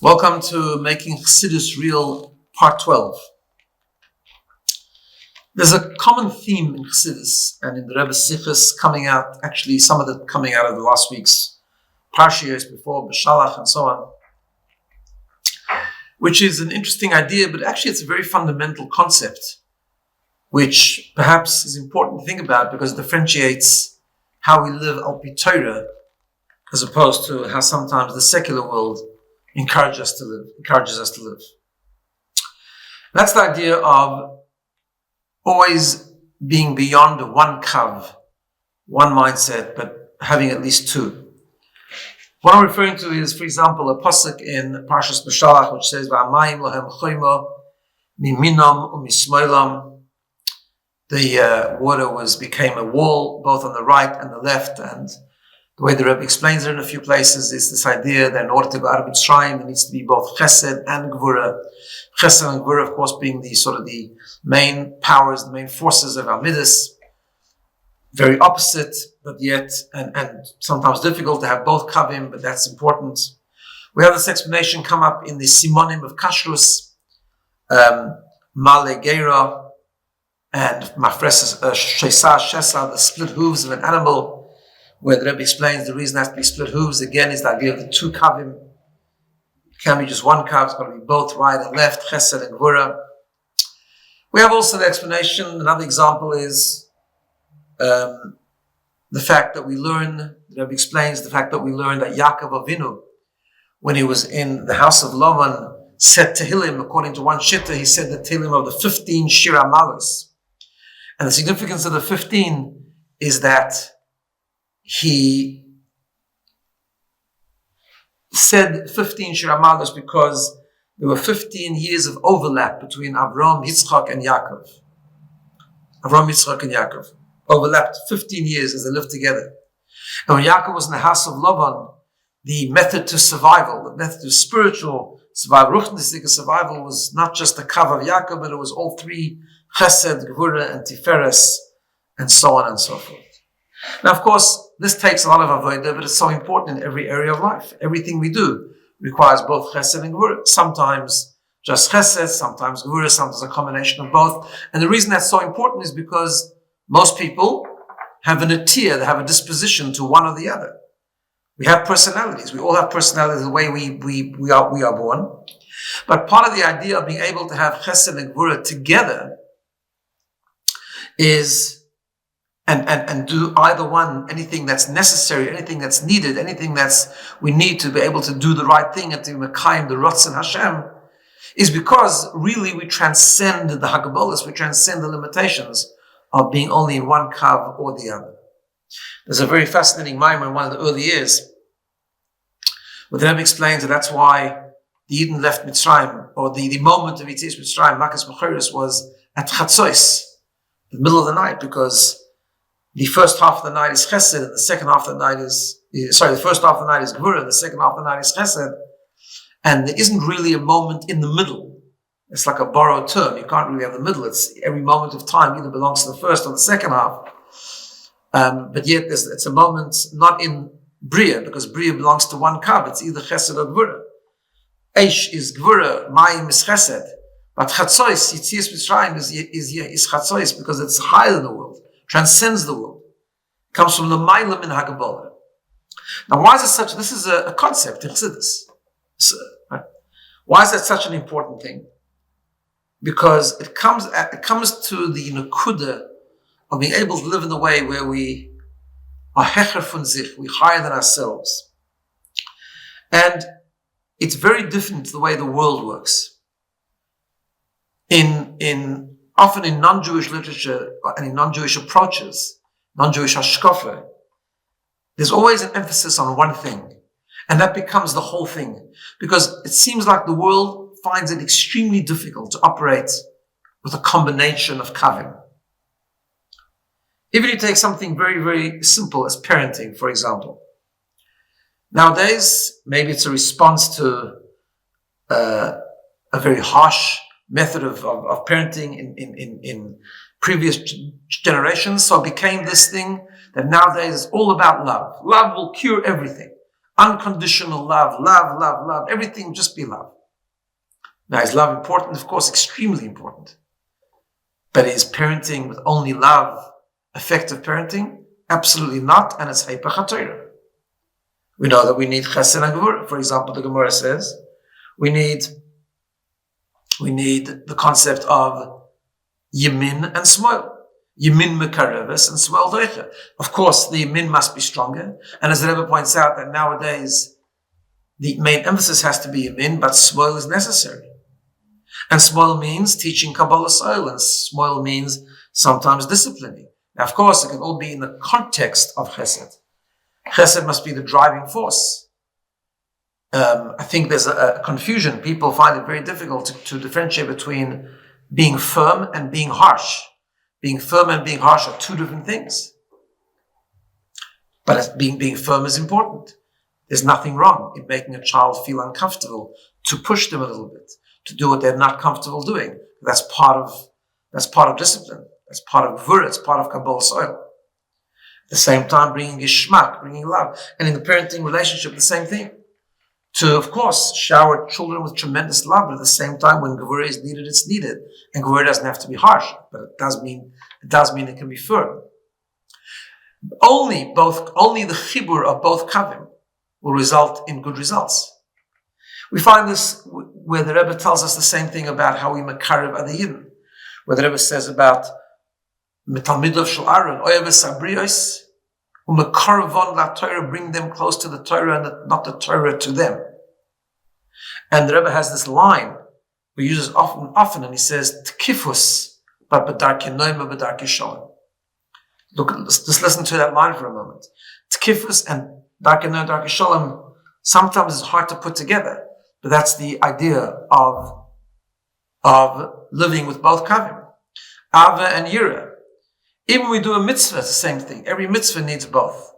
Welcome to Making Chassidus Real, Part 12. There's a common theme in Chassidus and in the Rebbe's Sichos coming out, actually some of it coming out of the last week's Parshiyos before, B'Shalach and so on, which is an interesting idea, but actually it's a very fundamental concept, which perhaps is important to think about because it differentiates how we live al-pi Torah as opposed to how sometimes the secular world encourages us to live. That's the idea of always being beyond one kav, one mindset, but having at least two. What I'm referring to is, for example, a pasuk in Parshas B'Shalach, which says, "V'amayim lohem choymo miminam u'mismoilam." The water became a wall, both on the right and the left, and the way the Rabbi explains it in a few places is this idea that in order to go out of Mitzrayim, there needs to be both Chesed and Gourarie. Chesed and Gourarie, of course, being the main powers, the main forces of our Midas. Very opposite, but yet, and sometimes difficult to have both Kavim, but that's important. We have this explanation come up in the Simonim of Kashrus, Male Geira, and Mafres Shesa, the split hooves of an animal, where the Rebbe explains the reason it has to be split hooves, again, is the idea of the two kavim. It can't be just one kav, it's got to be both right and left, chesed and gourarie. We have also the explanation, another example is the fact that we learn, the Rebbe explains the fact that we learn that Yaakov Avinu, when he was in the house of Lavan, said Tehillim, according to one shitta, he said the Tehillim of the 15 Shira Malos. And the significance of the 15 is that he said 15 Shira Malos because there were 15 years of overlap between Avraham, Yitzchak, and Yaakov. Avraham, Yitzchak, and Yaakov overlapped 15 years as they lived together. And when Yaakov was in the house of Lavan, the method to survival, the method to spiritual survival, ruchnistic survival, was not just the kav of Yaakov, but it was all three: Chesed, Gourarie, and Tiferes, and so on and so forth. Now, of course, this takes a lot of avodah, but it's so important in every area of life. Everything we do requires both chesed and gourarie. Sometimes just chesed, sometimes gourarie, sometimes a combination of both. And the reason that's so important is because most people have an atiyah, they have a disposition to one or the other. We have personalities. We all have personalities the way we are born. But part of the idea of being able to have chesed and gourarie together is and do either one, anything that's necessary, anything that's needed, anything we need to be able to do the right thing and to mekayim the Ratzon Hashem, is because really we transcend the hagabolos, we transcend the limitations of being only in one kav or the other. There's a very fascinating maimer in one of the early years where the Rebbe explains that that's why the Yidden left Mitzrayim, or the moment of Yetzias Mitzrayim, Makas Mechoros, was at Chatzos, the middle of the night, because the first half of the night is chesed, and the second half of the night the first half of the night is gourarie, and the second half of the night is chesed. And there isn't really a moment in the middle. It's like a borrowed term. You can't really have the middle. It's every moment of time either belongs to the first or the second half. But yet it's a moment not in Bria, because Bria belongs to one kav. It's either chesed or gourarie. Eish is gourarie, Mayim is chesed. But Chatzos, Yetzias Mitzrayim is Chatzos because it's higher than the world. Transcends the world. Comes from the Mailam in Hagabolah. Now, why is it such? This is a concept in Chassidus. Why is that such an important thing? Because it comes to the nekuda of being able to live in a way where we are hecher von sich, we're higher than ourselves. And it's very different to the way the world works. Often in non-Jewish literature and in non-Jewish approaches, non-Jewish hashkafa, there's always an emphasis on one thing. And that becomes the whole thing. Because it seems like the world finds it extremely difficult to operate with a combination of kavim. Even if you take something very, very simple as parenting, for example. Nowadays, maybe it's a response to a very harsh method of parenting in previous generations, so it became this thing that nowadays is all about love. Love will cure everything. unconditional love, love, love, love, everything just be love. Now, is love important? Of course, extremely important. But is parenting with only love effective parenting? Absolutely not, and it's Heipach HaTorah. We know that we need Chesed and Gourarie. For example, the Gemara says we need the concept of Yemin and Smoil. Yemin Mekareves and Smoil Doicha. Of course, the Yemin must be stronger, and as the Rebbe points out, that nowadays the main emphasis has to be Yemin, but Smoil is necessary. And Smoil means teaching Kabbalah soil, and Smoil means sometimes disciplining. Now, of course, it can all be in the context of Chesed. Chesed must be the driving force. I think there's a confusion. People find it very difficult to differentiate between being firm and being harsh. Being firm and being harsh are two different things. But being firm is important. There's nothing wrong in making a child feel uncomfortable, to push them a little bit, to do what they're not comfortable doing. That's part of discipline. That's part of Gourarie. It's part of Kabbalah soil. At the same time, bringing Geschmack, bringing love. And in the parenting relationship, the same thing. To, of course, shower children with tremendous love, but at the same time, when Gourarie is needed, it's needed. And Gourarie doesn't have to be harsh, but it does mean it can be firm. Only the chibur of both kavim will result in good results. We find this where the Rebbe tells us the same thing about how we makarev other yidden. Where the Rebbe says about Metalmidov Shel Aaron, Oyeves Abrios, Umekaravon La Torah, bring them close to the Torah and not the Torah to them. And the Rebbe has this line we use it often, and he says, Tkifus, but B'darkei Noima B'darkei Shalom. Look, just listen to that line for a moment. Tkifus and Darkei Noima B'darkei Shalom sometimes is hard to put together, but that's the idea of living with both kavim, Ava and Yira. Even when we do a mitzvah, it's the same thing. Every mitzvah needs both.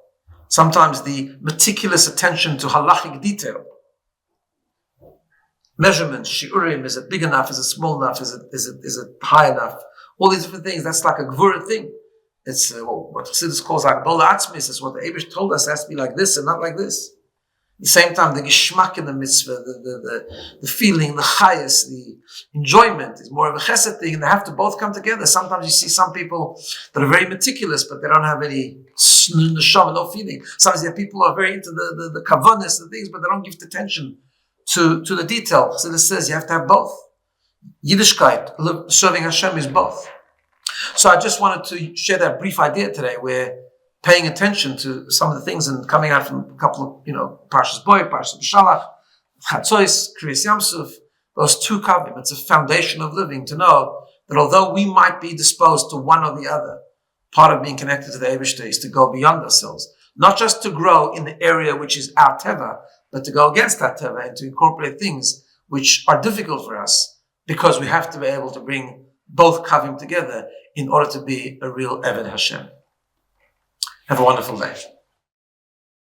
Sometimes the meticulous attention to halachic detail, measurements, shiurim, is it big enough, is it small enough, is it high enough? All these different things, that's like a Gourarie thing. It's what Chassidus calls Agbola Atzmis, is what the Eibush told us, it has to be like this and not like this. At the same time, the geschmack in the mitzvah, the feeling, the chayas, the enjoyment is more of a chesed thing, and they have to both come together. Sometimes you see some people that are very meticulous, but they don't have any neshama, no feeling. Sometimes there are people who are very into the kavanis and things, but they don't give attention to the detail. So it says you have to have both. Yiddishkeit, serving Hashem, is both. So I just wanted to share that brief idea today, where paying attention to some of the things and coming out from a couple of, Parshas Boy, Parshas B'Shalach, Chatzois, Kriyas Yamsuf, those two kavim. It's a foundation of living to know that although we might be disposed to one or the other, part of being connected to the Eibishter is to go beyond ourselves, not just to grow in the area which is our teva, but to go against that teva and to incorporate things which are difficult for us, because we have to be able to bring both kavim together in order to be a real Eved Hashem. Have a wonderful day.